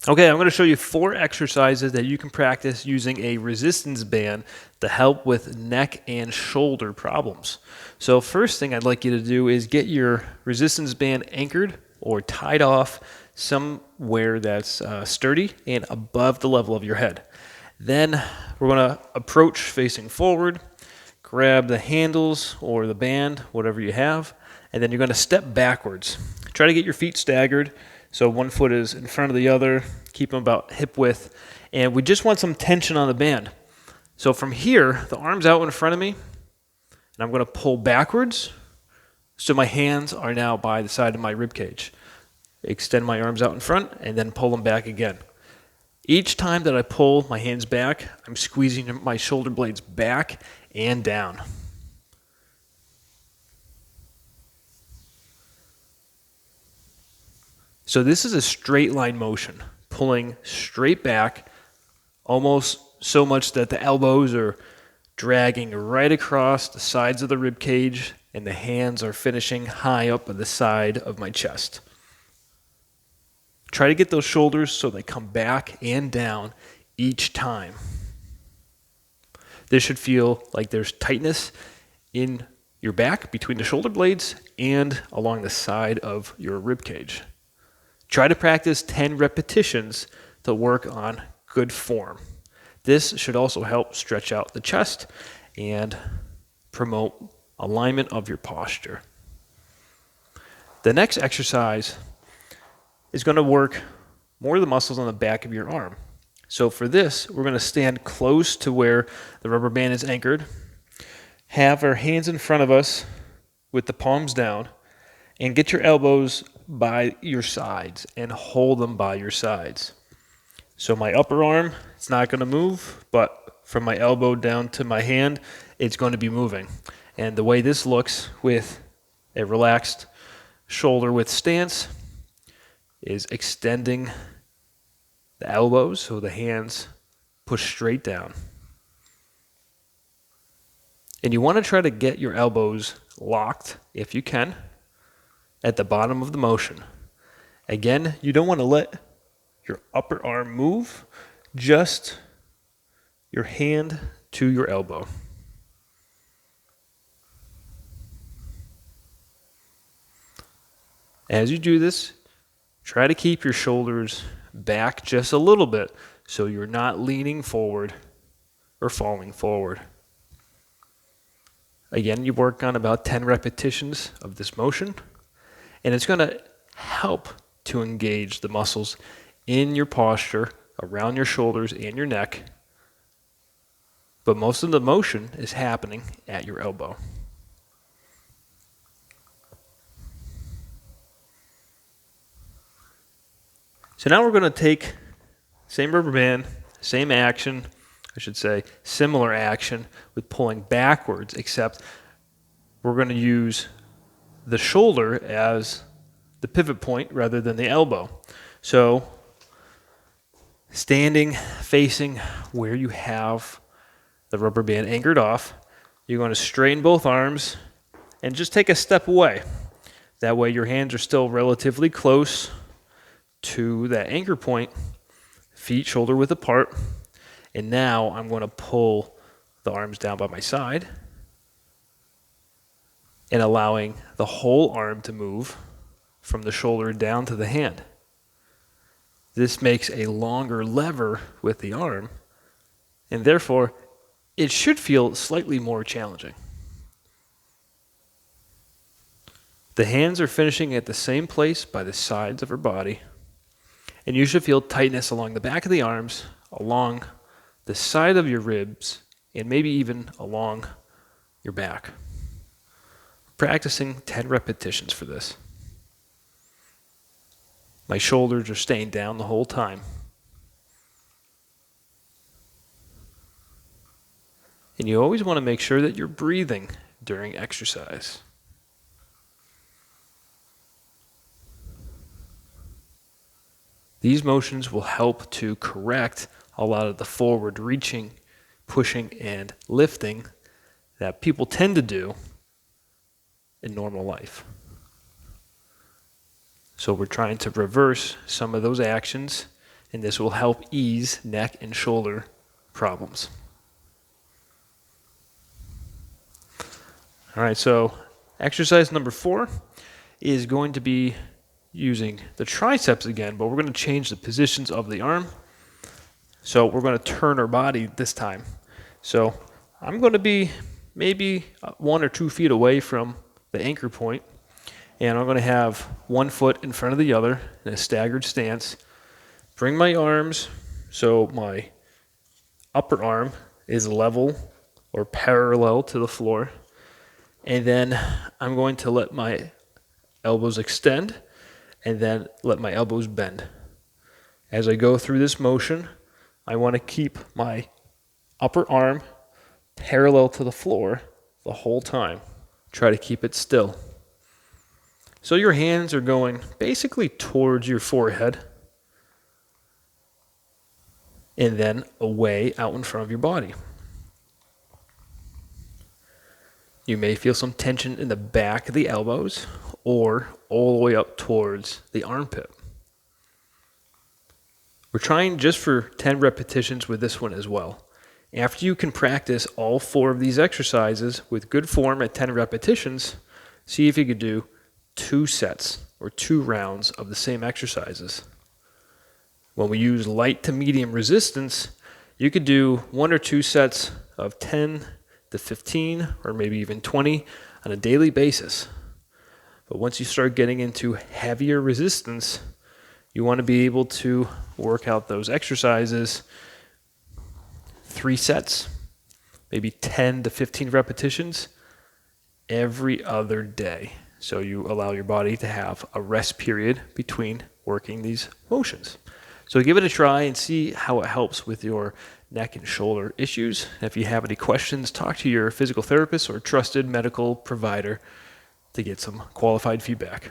Okay, I'm going to show you 4 exercises that you can practice using a resistance band to help with neck and shoulder problems. So first thing I'd like you to do is get your resistance band anchored or tied off somewhere that's sturdy and above the level of your head. Then we're going to approach facing forward, grab the handles or the band, whatever you have, and then you're going to step backwards. Try to get your feet staggered so one foot is in front of the other. Keep them about hip width. And we just want some tension on the band. So from here, the arm's out in front of me, and I'm going to pull backwards so my hands are now by the side of my rib cage. Extend my arms out in front and then pull them back again. Each time that I pull my hands back, I'm squeezing my shoulder blades back and down. So this is a straight line motion, pulling straight back, almost so much that the elbows are dragging right across the sides of the rib cage and the hands are finishing high up on the side of my chest. Try to get those shoulders so they come back and down each time. This should feel like there's tightness in your back between the shoulder blades and along the side of your rib cage. Try to practice 10 repetitions to work on good form. This should also help stretch out the chest and promote alignment of your posture. The next exercise is going to work more of the muscles on the back of your arm. So for this, we're going to stand close to where the rubber band is anchored, have our hands in front of us with the palms down, and get your elbows by your sides and hold them by your sides. So my upper arm, it's not going to move, but from my elbow down to my hand, it's going to be moving. And the way this looks with a relaxed shoulder width stance is extending the elbows so the hands push straight down. And you want to try to get your elbows locked, if you can, at the bottom of the motion. Again, you don't want to let your upper arm move, just your hand to your elbow. As you do this, try to keep your shoulders back just a little bit so you're not leaning forward or falling forward. Again, you work on about 10 repetitions of this motion, and it's going to help to engage the muscles in your posture, around your shoulders and your neck. But most of the motion is happening at your elbow. So now we're going to take same rubber band, same action, I should say, similar action with pulling backwards, except we're going to use the shoulder as the pivot point rather than the elbow. So standing, facing where you have the rubber band anchored off, you're going to straighten both arms and just take a step away. That way your hands are still relatively close to that anchor point, feet shoulder width apart. And now I'm going to pull the arms down by my side and allowing the whole arm to move from the shoulder down to the hand. This makes a longer lever with the arm, and therefore it should feel slightly more challenging. The hands are finishing at the same place by the sides of her body, and you should feel tightness along the back of the arms, along the side of your ribs, and maybe even along your back. Practicing 10 repetitions for this. My shoulders are staying down the whole time. And you always want to make sure that you're breathing during exercise. These motions will help to correct a lot of the forward reaching, pushing, and lifting that people tend to do in normal life. So we're trying to reverse some of those actions and this will help ease neck and shoulder problems. All right, so exercise number 4 is going to be using the triceps again, but we're going to change the positions of the arm. So we're going to turn our body this time. So I'm going to be maybe 1 or 2 feet away from the anchor point, and I'm going to have one foot in front of the other in a staggered stance. Bring my arms so my upper arm is level or parallel to the floor, and then I'm going to let my elbows extend and then let my elbows bend. As I go through this motion, I want to keep my upper arm parallel to the floor the whole time. Try to keep it still. So your hands are going basically towards your forehead and then away out in front of your body. You may feel some tension in the back of the elbows or all the way up towards the armpit. We're trying just for 10 repetitions with this one as well. After you can practice all 4 of these exercises with good form at 10 repetitions, see if you could do 2 sets or 2 rounds of the same exercises. When we use light to medium resistance, you could do 1 or 2 sets of 10 to 15 or maybe even 20 on a daily basis. But once you start getting into heavier resistance, you want to be able to work out those exercises 3 sets, maybe 10 to 15 repetitions every other day. So you allow your body to have a rest period between working these motions. So give it a try and see how it helps with your neck and shoulder issues. If you have any questions, talk to your physical therapist or trusted medical provider to get some qualified feedback.